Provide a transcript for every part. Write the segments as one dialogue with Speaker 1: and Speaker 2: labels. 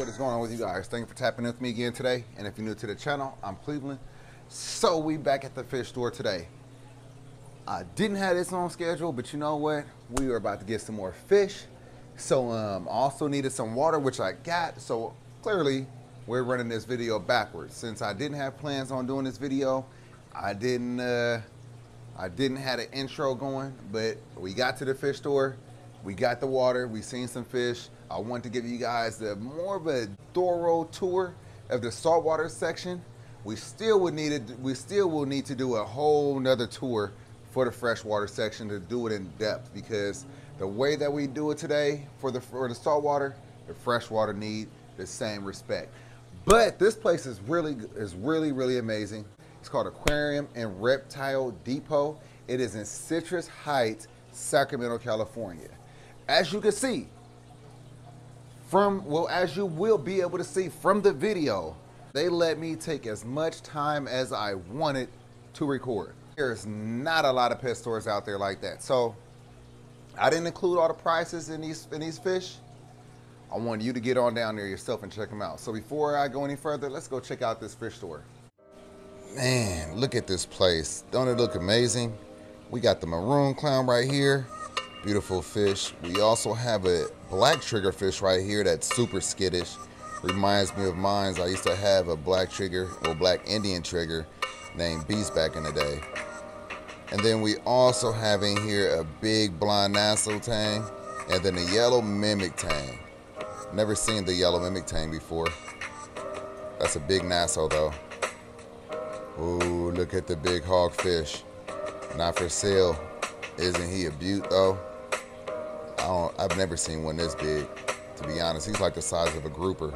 Speaker 1: what is going on with you guys? Thank you for tapping in with me again today. And if you're new to the channel, I'm Cleveland. So we back at the fish store today. I didn't have this on schedule, but you know what? We were about to get some more fish. So also needed some water, which I got. So clearly we're running this video backwards. Since I didn't have plans on doing this video, I didn't have an intro going, but we got to the fish store. We got the water, we seen some fish. I want to give you guys more of a thorough tour of the saltwater section. We still will need to do a whole nother tour for the freshwater section to do it in depth, because the way that we do it today for the saltwater, the freshwater need the same respect. But this place is really amazing. It's called Aquarium and Reptile Depot. It is in Citrus Heights, Sacramento, California. As you can see as you will be able to see from the video, they let me take as much time as I wanted to record. There's not a lot of pet stores out there like that. So I didn't include all the prices in these fish. I want you to get on down there yourself and check them out. So before I go any further, let's go check out this fish store. Man, look at this place. Don't it look amazing? We got the maroon clown right here. Beautiful fish. We also have a black triggerfish right here that's super skittish. Reminds me of mine. I used to have a black trigger, or black Indian trigger, named Beast back in the day. And then we also have in here a big blonde Nassau tang, and then a yellow mimic tang. Never seen the yellow mimic tang before. That's a big Nassau though. Ooh, look at the big hogfish. Not for sale. Isn't he a beaut though? I've never seen one this big, to be honest. He's like the size of a grouper.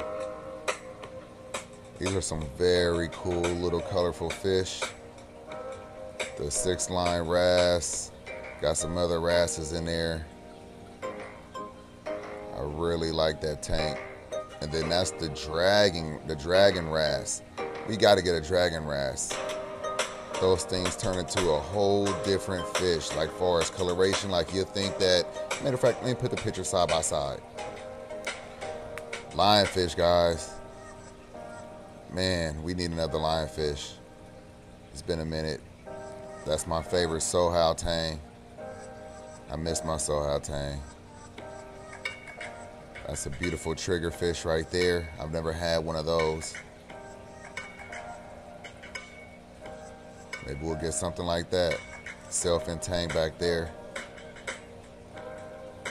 Speaker 1: These are some very cool little colorful fish. The 6-line wrasse. Got some other wrasses in there. I really like that tank. And then that's the dragon wrasse. We got to get a dragon wrasse. Those things turn into a whole different fish, like far as coloration. Like you'll think that, matter of fact, let me put the picture side by side. Lionfish, guys. Man, we need another lionfish. It's been a minute. That's my favorite Sohau tang. I miss my Sohau tang. That's a beautiful triggerfish right there. I've never had one of those. Maybe we'll get something like that. Sailfin tang back there.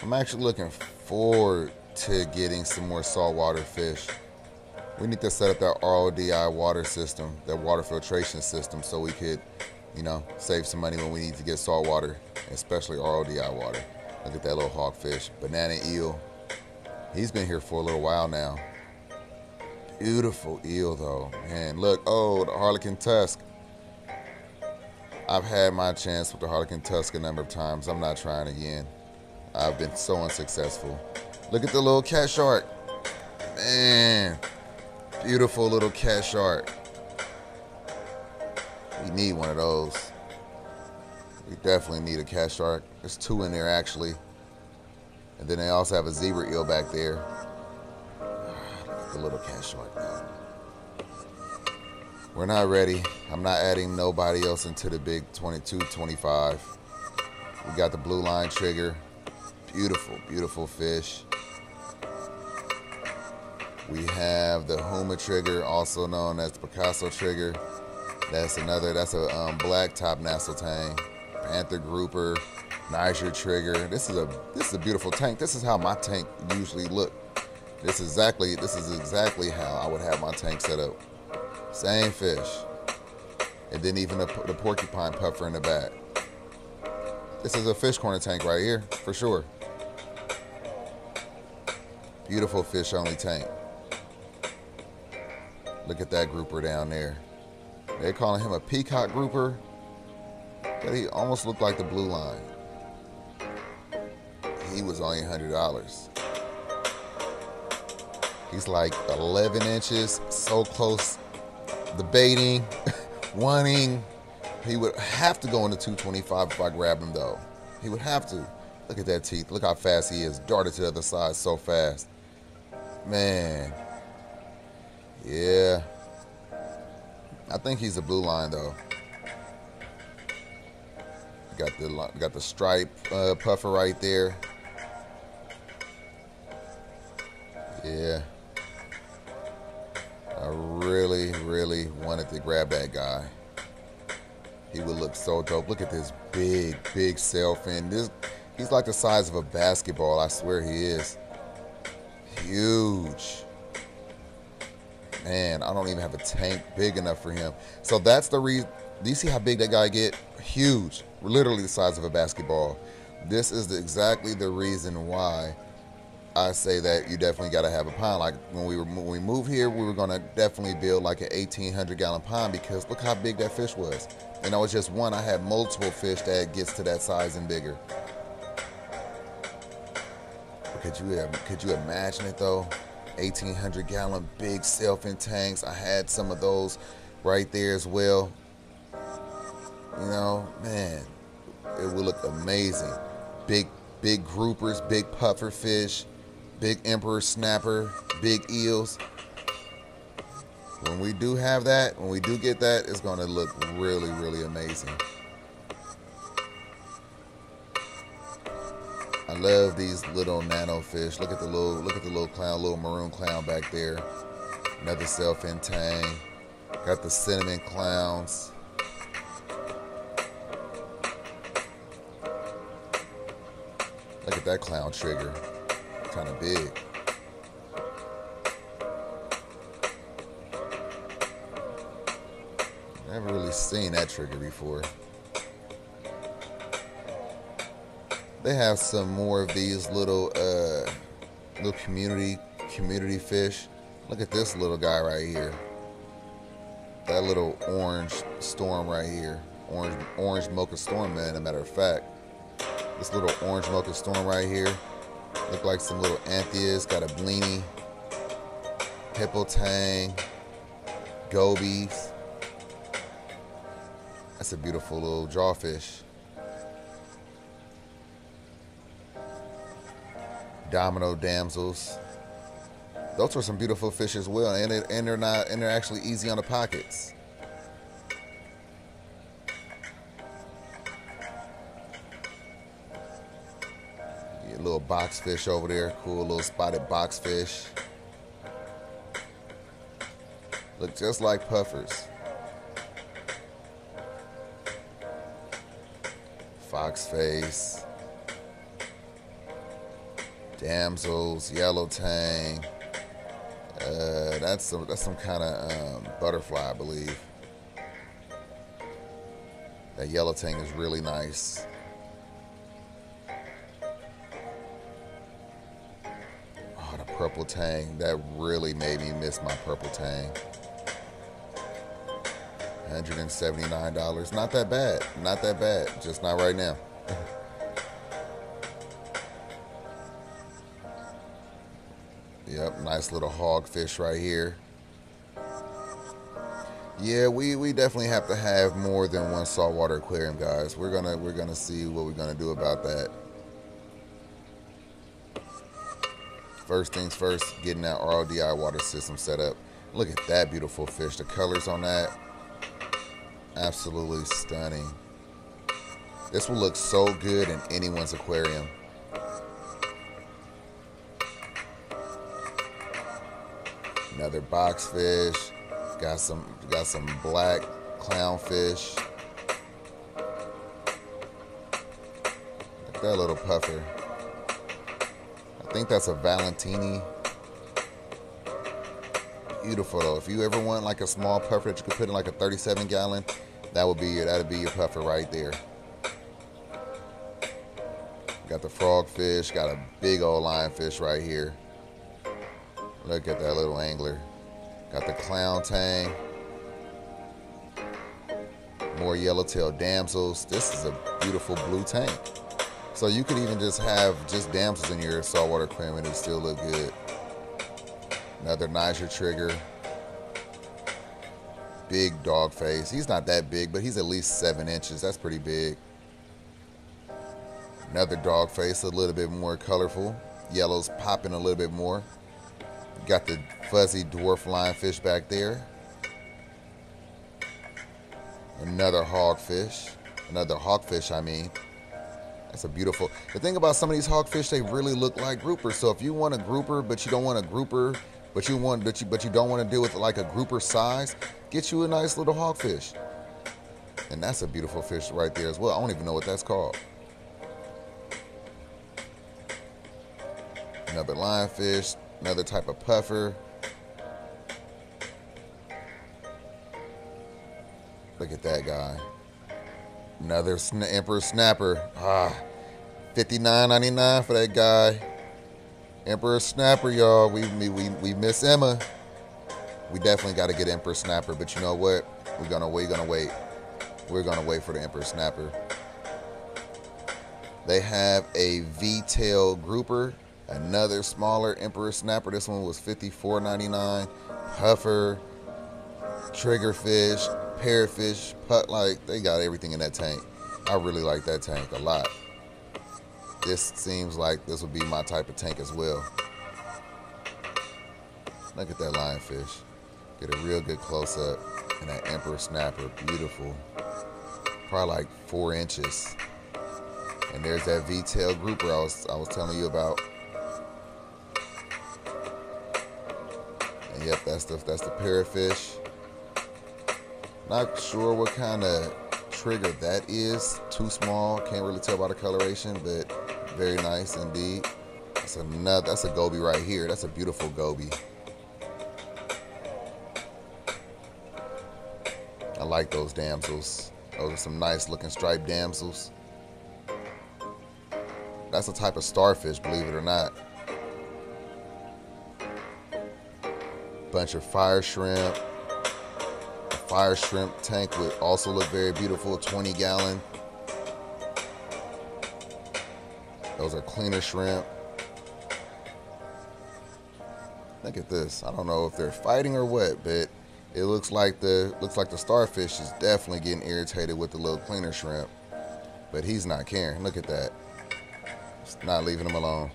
Speaker 1: I'm actually looking forward to getting some more saltwater fish. We need to set up that RODI water system, that water filtration system, so we could, save some money when we need to get saltwater, especially RODI water. Look at that little hogfish, banana eel. He's been here for a little while now. Beautiful eel though, man. Look, oh, the Harlequin tusk. I've had my chance with the Harlequin tusk a number of times. I'm not trying again. I've been so unsuccessful. Look at the little cat shark. Man, beautiful little cat shark. We need one of those. We definitely need a cat shark. There's 2 in there actually. And then they also have a zebra eel back there. Look at the little cat shark though. We're not ready. I'm not adding nobody else into the big 22, 25. We got the blue line trigger. Beautiful, beautiful fish. We have the Huma trigger, also known as the Picasso trigger. That's a black top Nassau tang. Panther grouper, Niger trigger. This is a beautiful tank. This is how my tank usually look. This is exactly how I would have my tank set up. Same fish. And then even the porcupine puffer in the back. This is a fish corner tank right here, for sure. Beautiful fish only tank. Look at that grouper down there. They're calling him a peacock grouper, but he almost looked like the blue line. He was only $100. He's like 11 inches, so close. Debating, wanting. He would have to go into 225 if I grab him though. He would have to. Look at that teeth. Look how fast he is. Darted to the other side so fast. Man, Yeah. I think he's a blue line though. Got the stripe puffer right there. Yeah. I really, really wanted to grab that guy. He would look so dope. Look at this big, big sail fin. He's like the size of a basketball. I swear he is. Huge. Man, I don't even have a tank big enough for him. So that's the reason. Do you see how big that guy get? Huge. Literally the size of a basketball. This is exactly the reason why I say that you definitely got to have a pond. Like when we moved here, we were going to definitely build like an 1,800 gallon pond because look how big that fish was. And I was just one. I had multiple fish that gets to that size and bigger. But could you imagine it though? 1,800 gallon big sailfin tanks. I had some of those right there as well. You know, man, it would look amazing. Big groupers, big puffer fish, big emperor snapper, big eels. When we do have that, when we do get that, it's gonna look really, really amazing. I love these little nano fish. Look at the little clown, little maroon clown back there. Another sailfin tang. Got the cinnamon clowns. Look at that clown trigger. Kind of big. Never really seen that trigger before. They have some more of these little community fish. Look at this little guy right here. That little orange storm right here. Orange mocha storm, man, as a matter of fact. This little orange mocha storm right here. Look like some little antheas. Got a bleenie. Hippo tang. Gobies. That's a beautiful little jawfish. Domino damsels. Those are some beautiful fish as well, and they're actually easy on the pockets. Yeah, little box fish over there, cool little spotted box fish. Look just like puffers. Fox face. Damsels, yellow tang. That's some kind of butterfly, I believe. That yellow tang is really nice. Oh, the purple tang. That really made me miss my purple tang. $179. Not that bad. Not that bad. Just not right now. Yep, nice little hogfish right here. Yeah, we definitely have to have more than one saltwater aquarium, guys. We're gonna see what we're gonna do about that. First things first, getting that RODI water system set up. Look at that beautiful fish. The colors on that, absolutely stunning. This will look so good in anyone's aquarium. Another boxfish. Got some black clownfish. Look at that little puffer. I think that's a Valentini. Beautiful though. If you ever want like a small puffer that you could put in like a 37 gallon, that'd be your puffer right there. Got the frogfish. Got a big old lionfish right here. Look at that little angler. Got the clown tang. More yellowtail damsels. This is a beautiful blue tank. So you could even just have just damsels in your saltwater aquarium and it still look good. Another Niger trigger. Big dog face. He's not that big, but he's at least 7 inches. That's pretty big. Another dog face, a little bit more colorful. Yellow's popping a little bit more. Got the fuzzy dwarf lionfish back there. Another hogfish. Another hawkfish, I mean. That's a beautiful. The thing about some of these hogfish, they really look like groupers. So if you want a grouper, but you don't want a grouper, but you don't want to deal with like a grouper size, get you a nice little hogfish. And that's a beautiful fish right there as well. I don't even know what that's called. Another lionfish, another type of puffer. Look at that guy. Another emperor snapper. $59.99 for that guy. Emperor snapper, y'all. We miss Emma. We definitely got to get emperor snapper, but you know what? We're gonna wait. We're gonna wait for the emperor snapper. They have a V-tail grouper, another smaller emperor snapper. This one was $54.99. Puffer, triggerfish, parrotfish, like they got everything in that tank. I really like that tank a lot. This seems like this would be my type of tank as well. Look at that lionfish. Get a real good close up. And that emperor snapper, beautiful. Probably like 4 inches. And there's that V-tail grouper I was telling you about. And yep, that's the parrotfish. Not sure what kind of trigger that is. Too small, can't really tell by the coloration, but very nice indeed. That's a goby right here. That's a beautiful goby. I like those damsels. Those are some nice looking striped damsels. That's a type of starfish, believe it or not. Bunch of fire shrimp. A fire shrimp tank would also look very beautiful, 20-gallon. Those are cleaner shrimp. Look at this. I don't know if they're fighting or what, but it looks like the starfish is definitely getting irritated with the little cleaner shrimp. But he's not caring. Look at that. It's not leaving him alone.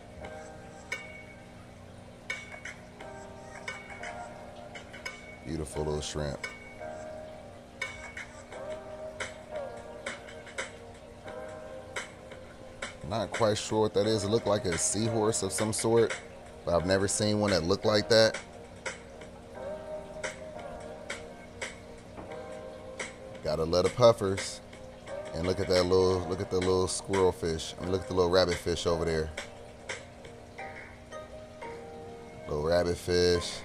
Speaker 1: Beautiful little shrimp. Not quite sure what that is. It looked like a seahorse of some sort, but I've never seen one that looked like that. Got a lot of puffers. And look at that little squirrel fish. I mean, look at the little rabbit fish over there. Little rabbit fish.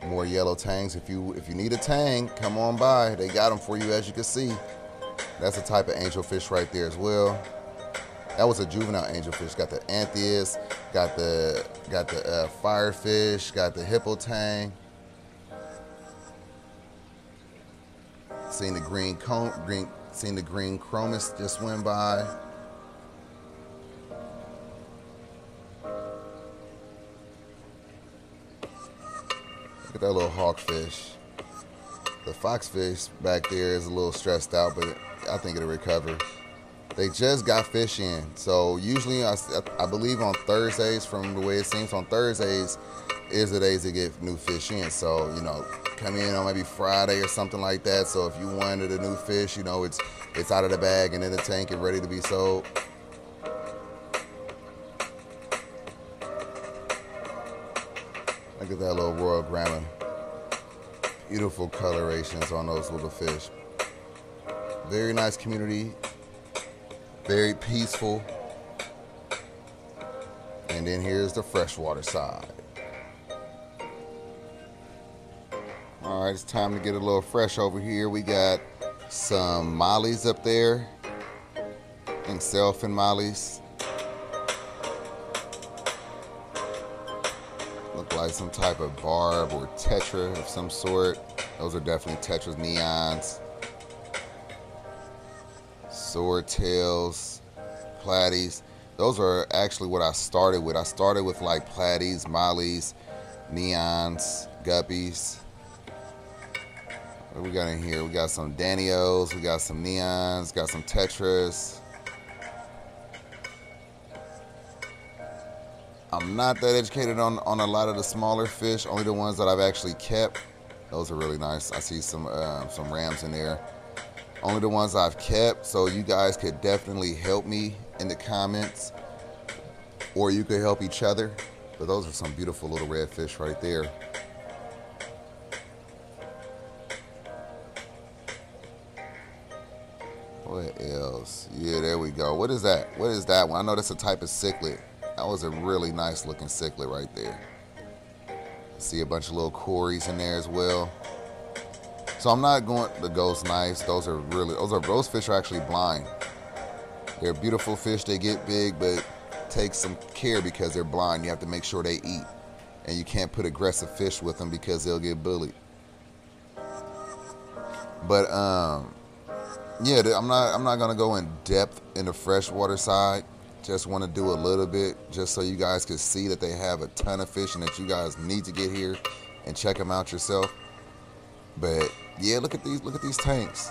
Speaker 1: More yellow tangs. If you need a tang, come on by. They got them for you, as you can see. That's a type of angelfish right there as well. That was a juvenile angelfish. Got the anthias, got the firefish, got the hippo tang. Seen the green chromis just went by. Look at that little hawkfish. The foxfish back there is a little stressed out, but I think it'll recover. They just got fish in. So usually, I believe on Thursdays, from the way it seems, on Thursdays is the days they get new fish in. So, you know, come in on maybe Friday or something like that. So if you wanted a new fish, you know, it's out of the bag and in the tank and ready to be sold. Look at that little royal grama. Beautiful colorations on those little fish. Very nice community. Very peaceful. And then here's the freshwater side. All right, it's time to get a little fresh over here. We got some mollies up there. I think sailfin mollies. Look like some type of barb or tetra of some sort. Those are definitely tetras, neons. Swordtails, platies. Those are actually what I started with. I started with like platies, mollies, neons, guppies. What we got in here? We got some Danios, we got some neons, got some tetras. I'm not that educated on a lot of the smaller fish, only the ones that I've actually kept. Those are really nice. I see some rams in there. Only the ones I've kept, so you guys could definitely help me in the comments, or you could help each other. But those are some beautiful little red fish right there. What else? Yeah, there we go. What is that? What is that one? I know that's a type of cichlid. That was a really nice looking cichlid right there. See a bunch of little cories in there as well. So I'm not going the ghost knives. Those fish are actually blind. They're beautiful fish. They get big, but take some care because they're blind. You have to make sure they eat, and you can't put aggressive fish with them because they'll get bullied. But yeah, I'm not gonna go in depth in the freshwater side. Just want to do a little bit, just so you guys can see that they have a ton of fish and that you guys need to get here and check them out yourself. But yeah, look at these tanks.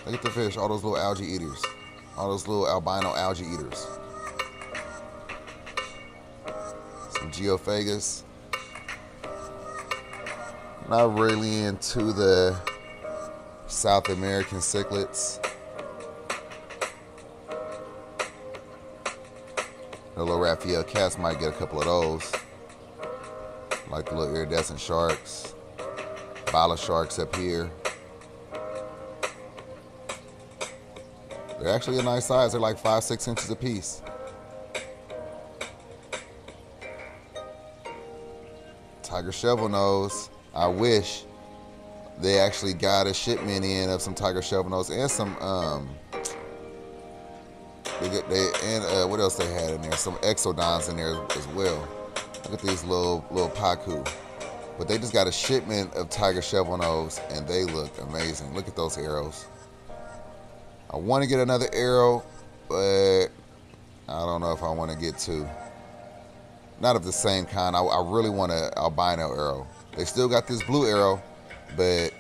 Speaker 1: Look at the fish, all those little algae eaters, all those little albino algae eaters. Some geophagus. Not really into the South American cichlids. The little Raphael cats might get a couple of those. Like the little iridescent sharks. Bala sharks up here. They're actually a nice size. They're like 5-6 inches a piece. Tiger shovel nose. I wish they actually got a shipment in of some tiger shovel nose and some what else they had in there? Some exodons in there as well. Look at these little pacu. But they just got a shipment of tiger shovel nose and they look amazing. Look at those arrows. I want to get another arrow, but I don't know if I want to get two. Not of the same kind. I really want an albino arrow. They still got this blue arrow, but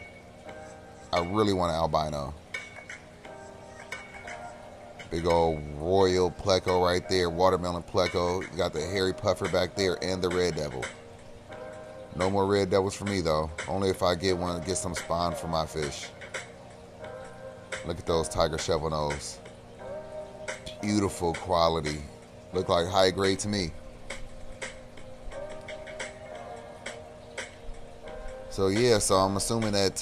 Speaker 1: I really want an albino. Big old royal pleco right there, watermelon pleco. You got the hairy puffer back there and the red devil. No more red devils for me though. Only if I get some spawn for my fish. Look at those tiger shovel nose. Beautiful quality. Look like high grade to me. So yeah, so I'm assuming that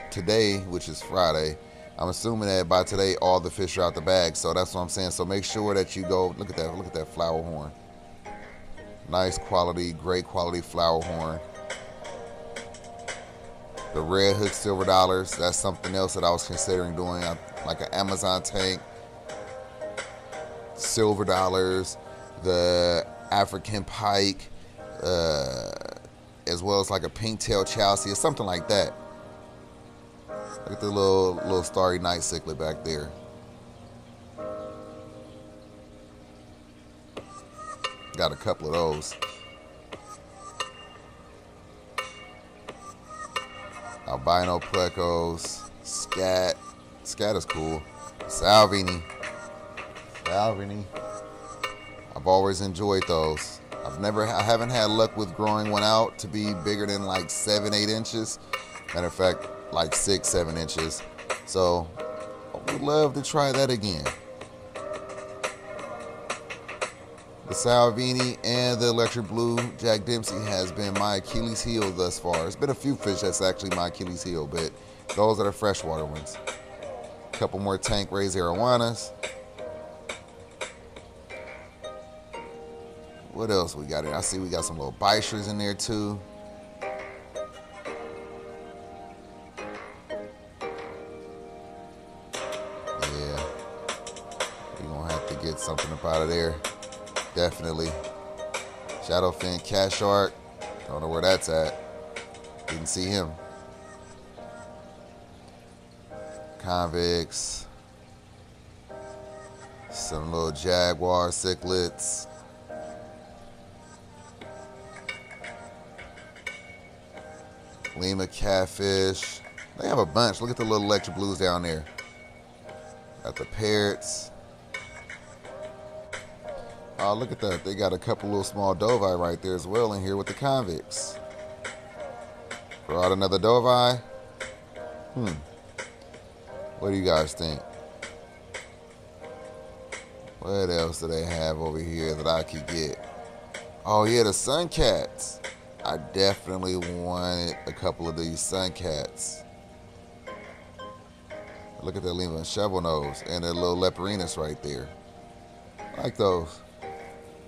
Speaker 1: today, which is Friday, I'm assuming that by today all the fish are out the bag. So that's what I'm saying. So make sure that you go look at that flower horn. Nice quality, great quality flower horn. The red hook silver dollars, that's something else that I was considering doing, like an Amazon tank. Silver dollars, the African pike, as well as like a pink tail chalcea or something like that. Look at the little starry night cichlid back there. Got a couple of those. Albino plecos, scat. Scat is cool. Salvini. I've always enjoyed those. I haven't had luck with growing one out to be bigger than like 7-8 inches. Matter of fact, like 6-7 inches. So I would love to try that again. The Salvini and the electric blue Jack Dempsey has been my Achilles heel thus far. There's been a few fish that's actually my Achilles heel, but those are the freshwater ones. A couple more tank raised arowanas. What else we got here? I see we got some little bichers in there too. Yeah, we're gonna have to get something up out of there. Definitely. Shadowfin cat shark. Don't know where that's at. Didn't see him. Convicts. Some little jaguar cichlids. Lima catfish. They have a bunch. Look at the little electric blues down there. Got the parrots. Oh, look at that. They got a couple little small Dovii right there as well in here with the convicts. Brought another Dovii. What do you guys think? What else do they have over here that I could get? Oh yeah, the Suncats. I definitely wanted a couple of these Suncats. Look at that Lima Shovel Nose and their little Leprinus right there. I like those.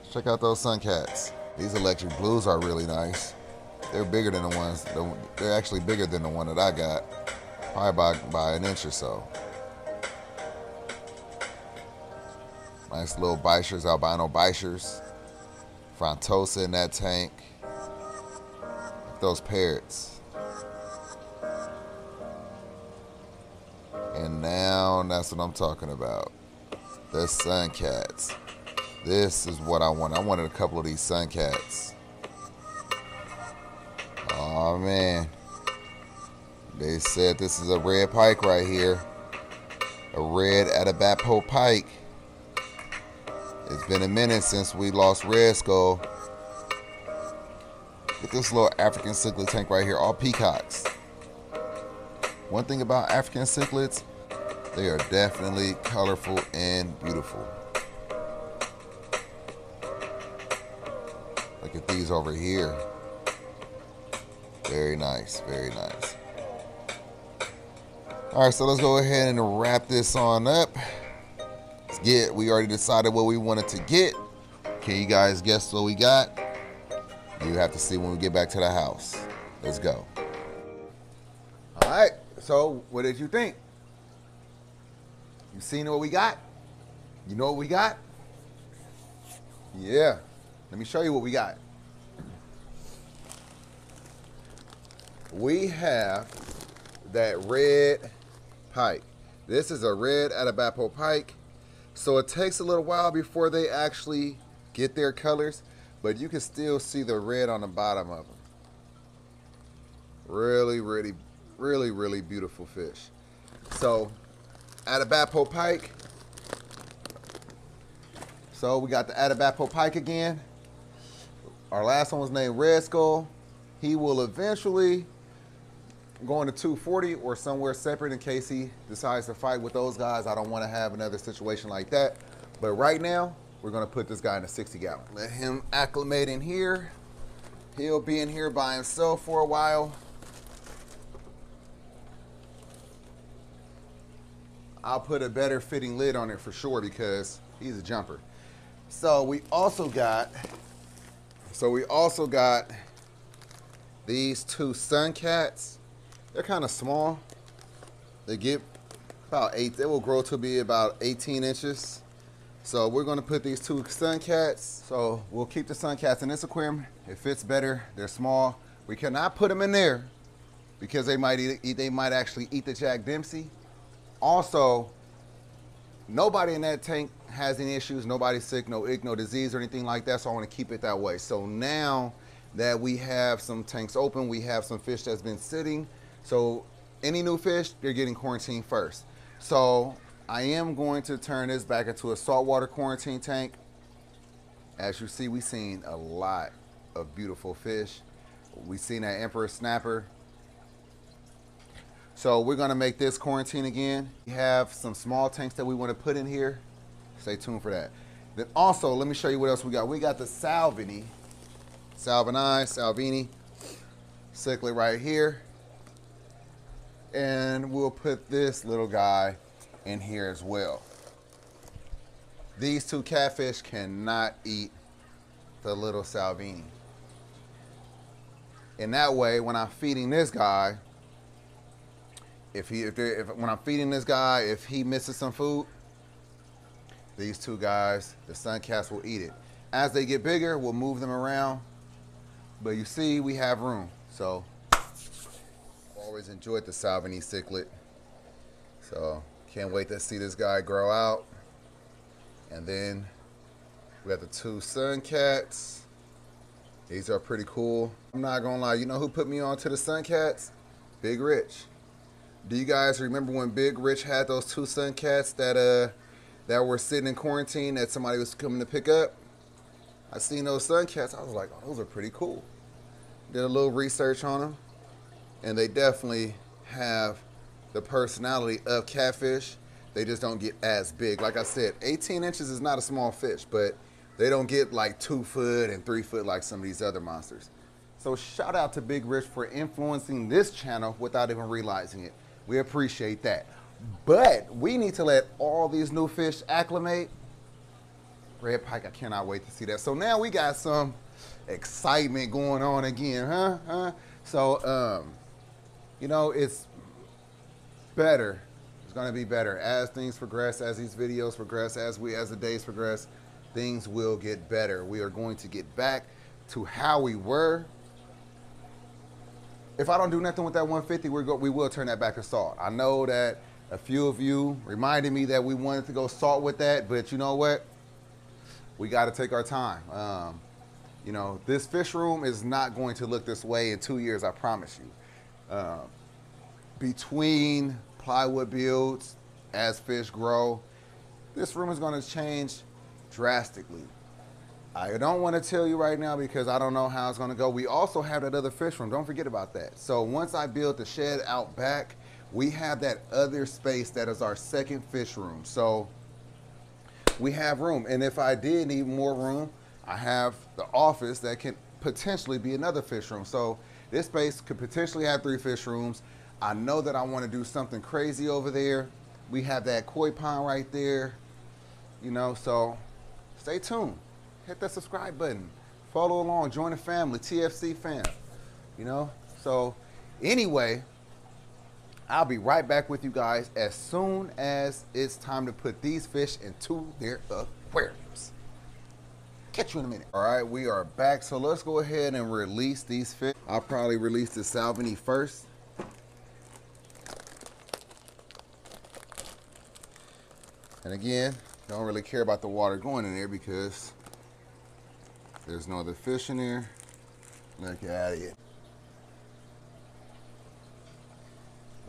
Speaker 1: Check out those Suncats. These electric blues are really nice. They're bigger than the ones. They're actually bigger than the one that I got, probably by an inch or so. Nice little Bichers, albino Bichers. Frontosa in that tank. Those parrots. And now that's what I'm talking about. The Suncats. This is what I want. I wanted a couple of these Suncats. Oh man. They said this is a red pike right here. A red Atabapo pike. It's been a minute since we lost Red Skull. Look at this little African cichlid tank right here, all peacocks. One thing about African cichlids, they are definitely colorful and beautiful. Look at these over here. Very nice, very nice. All right, so let's go ahead and wrap this on up. We already decided what we wanted to get. Can you guys guess what we got? You have to see when we get back to the house. Let's go. All right, so what did you think? You seen what we got? You know what we got? Yeah, let me show you what we got. We have that red pike. This is a red Atabapo pike. So it takes a little while before they actually get their colors, but you can still see the red on the bottom of them. Really, really, really, really beautiful fish. So Atabapo pike. So we got the Atabapo pike again. Our last one was named Red Skull. He will eventually go into 240 or somewhere separate in case he decides to fight with those guys. I don't want to have another situation like that. But right now, we're going to put this guy in a 60 gallon. Let him acclimate in here. He'll be in here by himself for a while. I'll put a better fitting lid on it for sure because he's a jumper. So we also got these two Suncats. They're kind of small. They get about 8. They will grow to be about 18 inches. So we're going to put these two Suncats. So we'll keep the Suncats in this aquarium. It fits better. They're small. We cannot put them in there because they might actually eat the Jack Dempsey. Also, nobody in that tank has any issues. Nobody's sick, no ick, no disease or anything like that. So I want to keep it that way. So now that we have some tanks open, we have some fish that's been sitting. So any new fish, they're getting quarantined first. So I am going to turn this back into a saltwater quarantine tank. As you see, we've seen a lot of beautiful fish. We've seen that emperor snapper. So we're gonna make this quarantine again. We have some small tanks that we wanna put in here. Stay tuned for that. Then also, let me show you what else we got. We got the Salvini cichlid right here. And we'll put this little guy in here as well. These two catfish cannot eat the little Salvini. In that way, when I'm feeding this guy, when I'm feeding this guy, if he misses some food, these two guys, the Suncats, will eat it. As they get bigger, we'll move them around. But you see, we have room. So always enjoyed the Salvini cichlid. So can't wait to see this guy grow out. And then we got the two Suncats. These are pretty cool. I'm not gonna lie, you know who put me on to the Suncats? Big Rich. Do you guys remember when Big Rich had those two Suncats that were sitting in quarantine that somebody was coming to pick up? I seen those sun cats. I was like, oh, those are pretty cool. Did a little research on them, and they definitely have the personality of catfish. They just don't get as big. Like I said, 18 inches is not a small fish, but they don't get like 2 foot and 3 foot like some of these other monsters. So shout out to Big Rich for influencing this channel without even realizing it. We appreciate that. But we need to let all these new fish acclimate. Red pike, I cannot wait to see that. So now we got some excitement going on again, huh? So, you know, it's better. It's gonna be better as things progress, as these videos progress, as the days progress, things will get better. We are going to get back to how we were. If I don't do nothing with that 150, we will turn that back to salt. I know that a few of you reminded me that we wanted to go salt with that, but you know what? We got to take our time. You know, this fish room is not going to look this way in 2 years, I promise you. Between plywood builds, as fish grow, this room is going to change drastically. I don't want to tell you right now because I don't know how it's going to go. We also have that other fish room. Don't forget about that. So once I build the shed out back, we have that other space that is our second fish room. So we have room. And if I did need more room, I have the office that can potentially be another fish room. So this space could potentially have 3 fish rooms. I know that I want to do something crazy over there. We have that koi pond right there, you know, so stay tuned. Hit that subscribe button. Follow along, join the family, TFC fam, you know. So anyway, I'll be right back with you guys as soon as it's time to put these fish into their aquariums. Catch you in a minute. All right, we are back. So let's go ahead and release these fish. I'll probably release the Salvini first. And again, don't really care about the water going in there because there's no other fish in there. Look at it.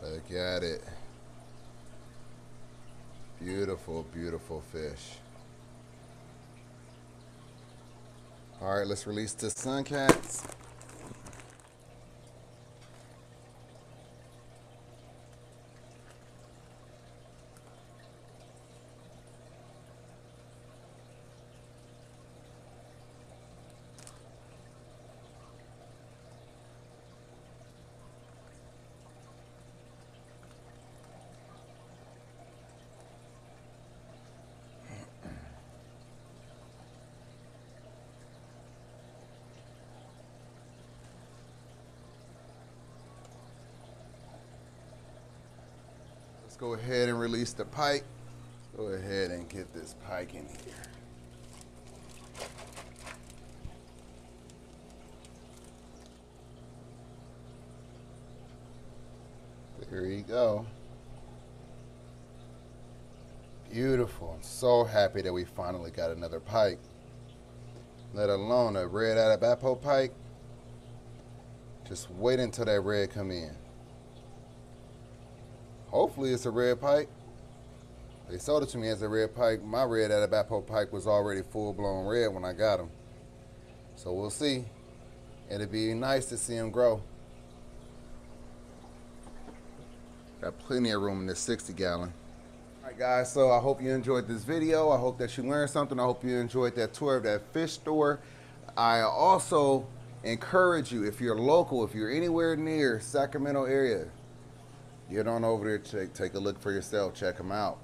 Speaker 1: Look at it. Beautiful, beautiful fish. All right, let's release the sun cats. Let's go ahead and release the pike. Go ahead and get this pike in here. There you go. Beautiful. I'm so happy that we finally got another pike. Let alone a red Atabapo pike. Just wait until that red come in. Hopefully it's a red pike. They sold it to me as a red pike. My red Atabapo pike was already full-blown red when I got him. So we'll see. It'd be nice to see him grow. Got plenty of room in this 60-gallon. All right, guys, so I hope you enjoyed this video. I hope that you learned something. I hope you enjoyed that tour of that fish store. I also encourage you, if you're local, if you're anywhere near Sacramento area, get on over there, take a look for yourself, check them out.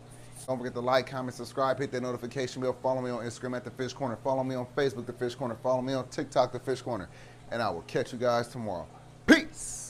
Speaker 1: Don't forget to like, comment, subscribe, hit that notification bell, follow me on Instagram at The Fish Corner, follow me on Facebook, The Fish Corner, follow me on TikTok, The Fish Corner, and I will catch you guys tomorrow. Peace!